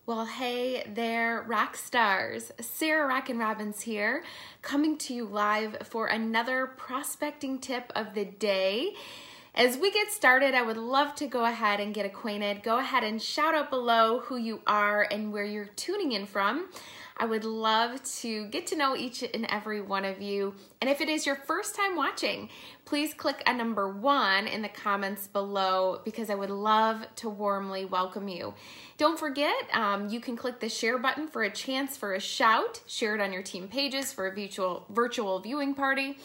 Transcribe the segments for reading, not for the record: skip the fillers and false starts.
Well, hey there, rock stars. Sarah Rockin' Robbins here, coming to you live for another prospecting tip of the day. As we get started, I would love to go ahead and get acquainted. Go ahead and shout out below who you are and where you're tuning in from. I would love to get to know each and every one of you. And if it is your first time watching, please click a number 1 in the comments below because I would love to warmly welcome you. Don't forget, you can click the share button for a chance for a shout. Share it on your team pages for a virtual viewing party.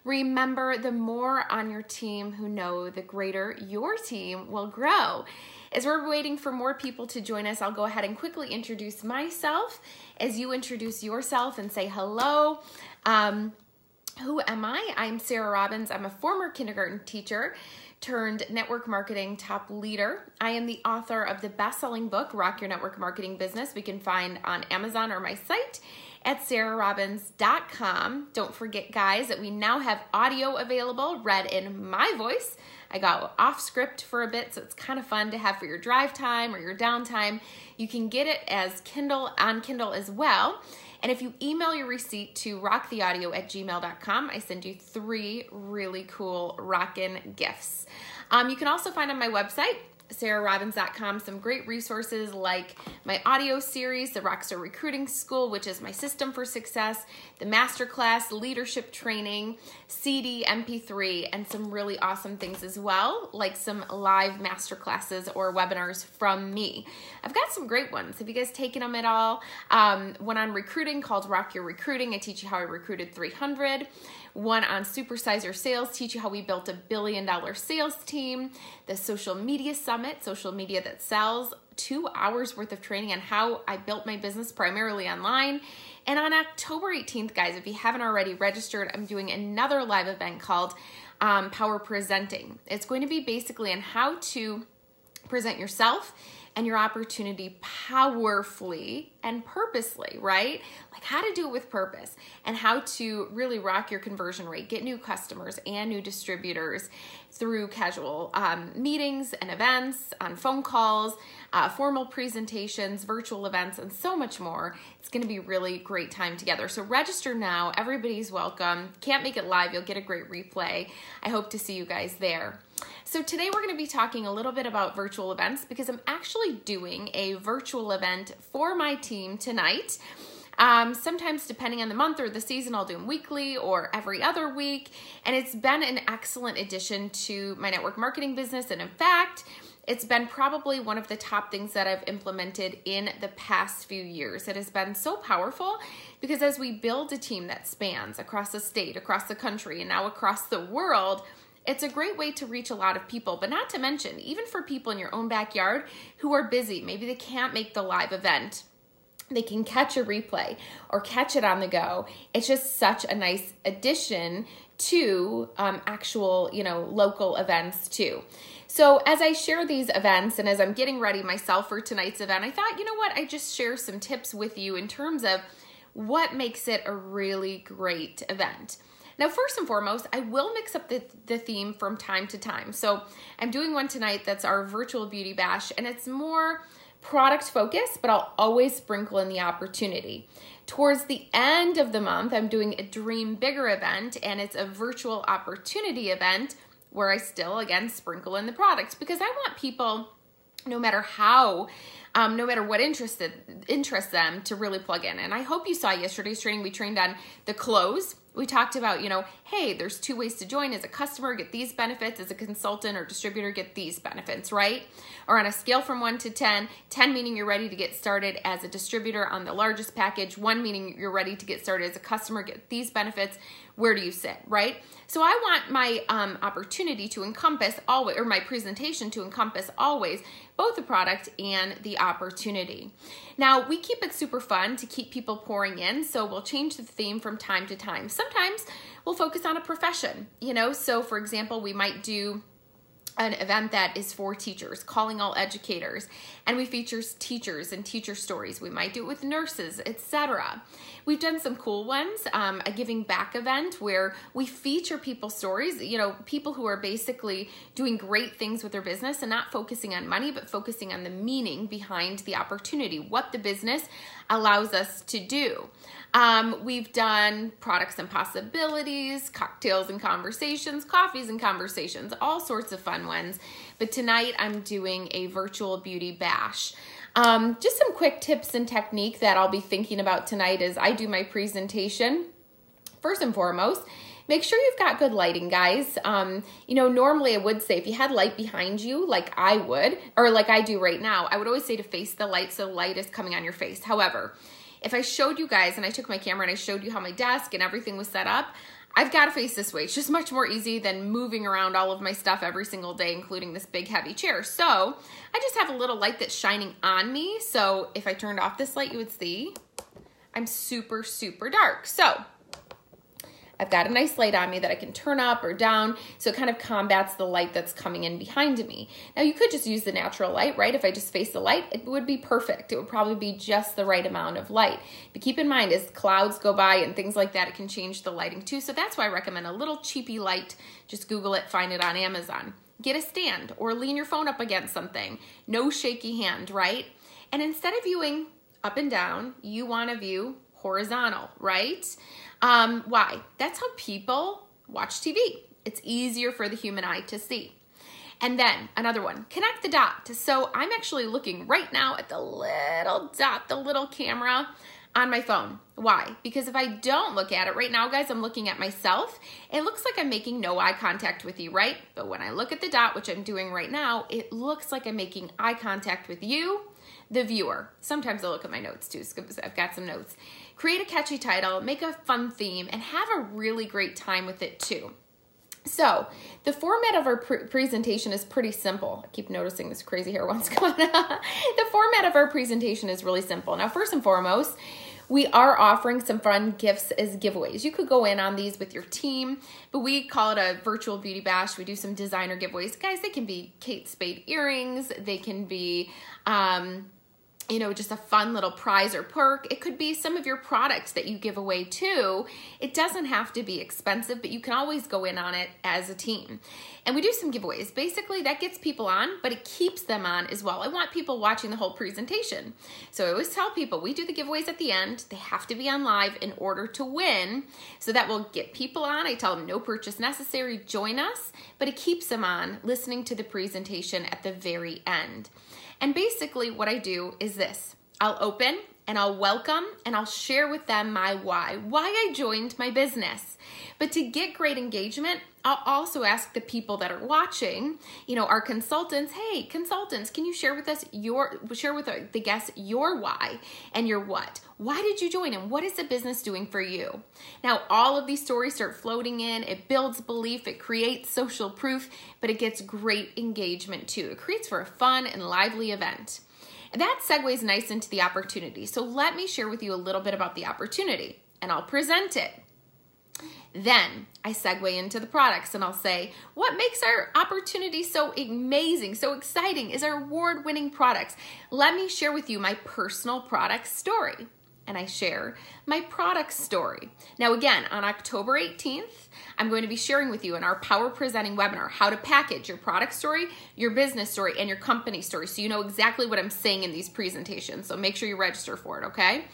Remember, the more on your team who know, the greater your team will grow. As we're waiting for more people to join us, I'll go ahead and quickly introduce myself as you introduce yourself and say hello. Who am I? I'm Sarah Robbins. I'm a former kindergarten teacher turned network marketing top leader. I am the author of the best-selling book, Rock Your Network Marketing Business. We can find on Amazon or my site at sarahrobbins.com. Don't forget, guys, that we now have audio available, read in my voice. I got off script for a bit, so it's kind of fun to have for your drive time or your downtime. You can get it as Kindle on Kindle as well. And if you email your receipt to rocktheaudio@gmail.com, I send you 3 really cool rockin' gifts. You can also find on my website, sarahrobbins.com, some great resources like my audio series, the Rockstar Recruiting School, which is my system for success, the masterclass, leadership training, CD, MP3, and some really awesome things as well, like some live masterclasses or webinars from me. I've got some great ones. Have you guys taken them at all? One on recruiting called Rock Your Recruiting. I teach you how I recruited 300. One on Supersize Your Sales, teach you how we built a $1 billion sales team. The Social Media Summit, Social Media That Sells, 2 hours worth of training on how I built my business primarily online. And on October 18th, guys, if you haven't already registered, I'm doing another live event called Power Presenting. It's going to be basically on how to present yourself and your opportunity powerfully and purposely, right? Like how to do it with purpose and how to really rock your conversion rate, get new customers and new distributors through casual meetings and events, on phone calls, formal presentations, virtual events, and so much more. It's gonna be a really great time together. So register now, everybody's welcome. Can't make it live, you'll get a great replay. I hope to see you guys there. So today we're going to be talking a little bit about virtual events because I'm actually doing a virtual event for my team tonight. Sometimes depending on the month or the season, I'll do them weekly or every other week. And it's been an excellent addition to my network marketing business. And in fact, it's been probably one of the top things that I've implemented in the past few years. It has been so powerful because as we build a team that spans across the state, across the country, and now across the world, it's a great way to reach a lot of people, but not to mention, even for people in your own backyard who are busy, maybe they can't make the live event, they can catch a replay or catch it on the go. It's just such a nice addition to actual, local events too. So as I share these events and as I'm getting ready myself for tonight's event, I thought, you know what, I just share some tips with you in terms of what makes it a really great event. Now, first and foremost, I will mix up the theme from time to time. So I'm doing one tonight that's our virtual beauty bash, and it's more product focused, but I'll always sprinkle in the opportunity. Towards the end of the month, I'm doing a Dream Bigger event, and it's a virtual opportunity event where I still, again, sprinkle in the products because I want people, no matter what interests them, to really plug in. And I hope you saw yesterday's training. We trained on the close. We talked about, hey, there's 2 ways to join. As a customer, get these benefits. As a consultant or distributor, get these benefits, right? Or on a scale from 1 to 10, 10 meaning you're ready to get started as a distributor on the largest package, 1 meaning you're ready to get started as a customer, get these benefits. Where do you sit, right? So I want my opportunity to encompass always, or my presentation to encompass always, both the product and the opportunity. Now, we keep it super fun to keep people pouring in, so we'll change the theme from time to time. Sometimes we'll focus on a profession, so for example, we might do an event that is for teachers, calling all educators, and we feature teachers and teacher stories. We might do it with nurses, etc. We've done some cool ones, a giving back event where we feature people's stories, people who are basically doing great things with their business and not focusing on money, but focusing on the meaning behind the opportunity, what the business allows us to do. We've done products and possibilities, cocktails and conversations, coffees and conversations, all sorts of fun ones. But tonight I'm doing a virtual beauty bash. Just some quick tips and technique that I'll be thinking about tonight as I do my presentation. First and foremost, make sure you've got good lighting, guys. Normally I would say if you had light behind you, like I would, or like I do right now, I would always say to face the light so light is coming on your face. However, if I showed you guys and I took my camera and I showed you how my desk and everything was set up, I've got to face this way. It's just much more easy than moving around all of my stuff every single day, including this big heavy chair. So I just have a little light that's shining on me. So if I turned off this light, you would see I'm super, super dark. So I've got a nice light on me that I can turn up or down, so it kind of combats the light that's coming in behind me. Now, you could just use the natural light, right? If I just face the light, it would be perfect. It would probably be just the right amount of light. But keep in mind, as clouds go by and things like that, it can change the lighting too. So that's why I recommend a little cheapy light. Just Google it, find it on Amazon. Get a stand or lean your phone up against something. No shaky hand, right? And instead of viewing up and down, you want to view horizontal, right? Why? That's how people watch TV. It's easier for the human eye to see. And then another one, connect the dot. So I'm actually looking right now at the little dot, the little camera on my phone. Why? Because if I don't look at it right now, guys, I'm looking at myself. It looks like I'm making no eye contact with you, right? But when I look at the dot, which I'm doing right now, it looks like I'm making eye contact with you, the viewer. Sometimes I'll look at my notes too, because I've got some notes. Create a catchy title, make a fun theme, and have a really great time with it too. So the format of our presentation is pretty simple. I keep noticing this crazy hair one's going on. The format of our presentation is really simple. Now, first and foremost, we are offering some fun gifts as giveaways. You could go in on these with your team, but we call it a virtual beauty bash. We do some designer giveaways. Guys, they can be Kate Spade earrings. They can be, just a fun little prize or perk. It could be some of your products that you give away too. It doesn't have to be expensive, but you can always go in on it as a team. And we do some giveaways. Basically, that gets people on, but it keeps them on as well. I want people watching the whole presentation. So I always tell people, we do the giveaways at the end. They have to be on live in order to win. So that will get people on. I tell them no purchase necessary, join us, but it keeps them on listening to the presentation at the very end. And basically what I do is this. I'll open and I'll welcome and I'll share with them my why I joined my business. But to get great engagement, I'll also ask the people that are watching, our consultants, hey, consultants, can you share with us share with the guests your why and your what? Why did you join and what is the business doing for you? Now, all of these stories start floating in. It builds belief. It creates social proof, but it gets great engagement too. It creates for a fun and lively event. And that segues nice into the opportunity. So let me share with you a little bit about the opportunity and I'll present it. Then I segue into the products and I'll say, what makes our opportunity so amazing, so exciting is our award-winning products. Let me share with you my personal product story. And I share my product story. Now again, on October 18th, I'm going to be sharing with you in our Power Presenting webinar how to package your product story, your business story, and your company story so you know exactly what I'm saying in these presentations. So make sure you register for it, okay?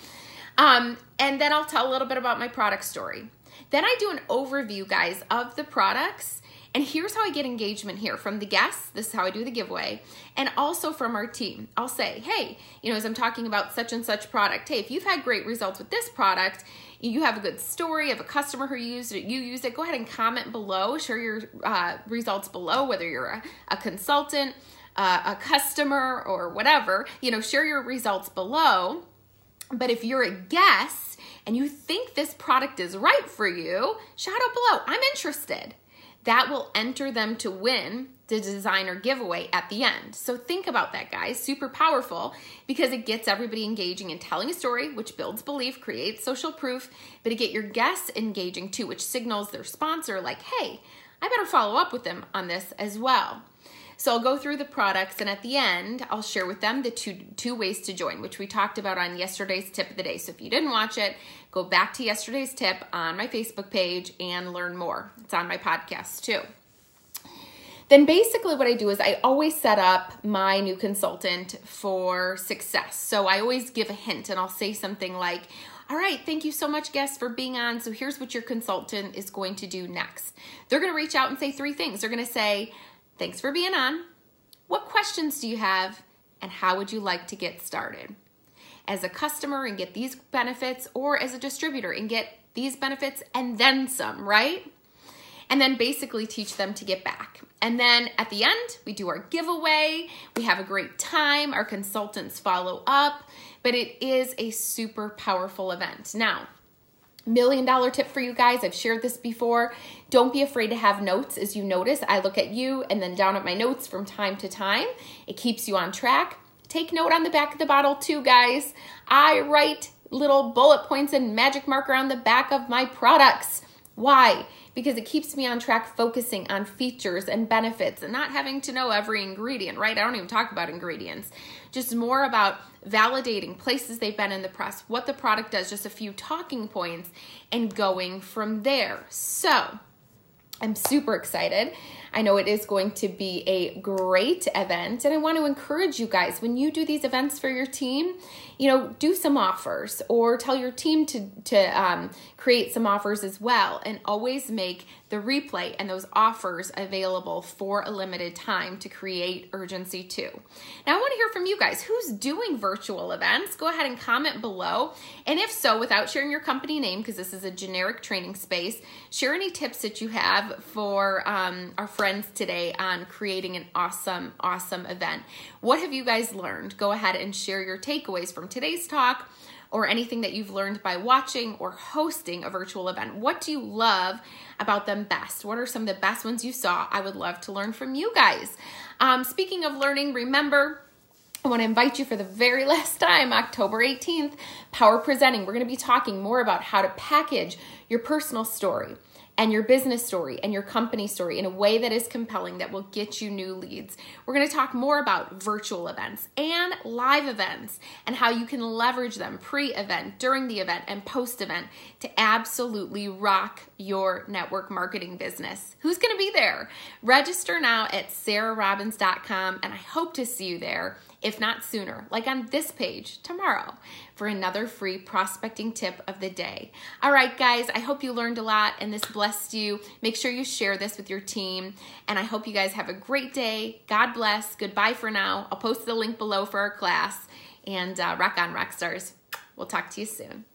And then I'll tell a little bit about my product story. Then I do an overview, guys, of the products. And here's how I get engagement here from the guests. This is how I do the giveaway. And also from our team. I'll say, hey, as I'm talking about such and such product, hey, if you've had great results with this product, you have a good story of a customer who used it, you used it, go ahead and comment below, share your results below, whether you're a consultant, a customer, or whatever, share your results below. But if you're a guest and you think this product is right for you, shout out below, I'm interested. That will enter them to win the designer giveaway at the end. So think about that, guys. Super powerful because it gets everybody engaging and telling a story, which builds belief, creates social proof, but it get your guests engaging too, which signals their sponsor like, hey, I better follow up with them on this as well. So I'll go through the products, and at the end, I'll share with them the two ways to join, which we talked about on yesterday's tip of the day. So if you didn't watch it, go back to yesterday's tip on my Facebook page and learn more. It's on my podcast too. Then basically what I do is I always set up my new consultant for success. So I always give a hint, and I'll say something like, all right, thank you so much, guests, for being on. So here's what your consultant is going to do next. They're going to reach out and say 3 things. They're going to say, thanks for being on. What questions do you have? And how would you like to get started? As a customer and get these benefits, or as a distributor and get these benefits and then some, right? And then basically teach them to get back. And then at the end, we do our giveaway. We have a great time. Our consultants follow up, but it is a super powerful event. Now, $1 million tip for you guys. I've shared this before. Don't be afraid to have notes. As you notice, I look at you and then down at my notes from time to time. It keeps you on track. Take note on the back of the bottle too, guys. I write little bullet points and magic marker on the back of my products. Why? Because it keeps me on track focusing on features and benefits and not having to know every ingredient, right? I don't even talk about ingredients. Just more about validating places they've been in the press, what the product does, just a few talking points, and going from there. So I'm super excited. I know it is going to be a great event, and I want to encourage you guys, when you do these events for your team, do some offers, or tell your team to create some offers as well, and always make the replay and those offers available for a limited time to create urgency too. Now I want to hear from you guys. Who's doing virtual events? Go ahead and comment below. And if so, without sharing your company name, because this is a generic training space, share any tips that you have for our friends today on creating an awesome event. What have you guys learned? Go ahead and share your takeaways from today's talk, or anything that you've learned by watching or hosting a virtual event. What do you love about them best? What are some of the best ones you saw? I would love to learn from you guys. Speaking of learning, remember, I want to invite you for the very last time, October 18th, Power Presenting. We're going to be talking more about how to package your personal story and your business story and your company story in a way that is compelling, that will get you new leads. We're going to talk more about virtual events and live events and how you can leverage them pre-event, during the event, and post-event to absolutely rock your network marketing business. Who's going to be there? Register now at sarahrobbins.com, and I hope to see you there, if not sooner, like on this page tomorrow, for another free prospecting tip of the day. All right, guys, I hope you learned a lot and this blessed you. Make sure you share this with your team, and I hope you guys have a great day. God bless. Goodbye for now. I'll post the link below for our class, and rock on, rock stars. We'll talk to you soon.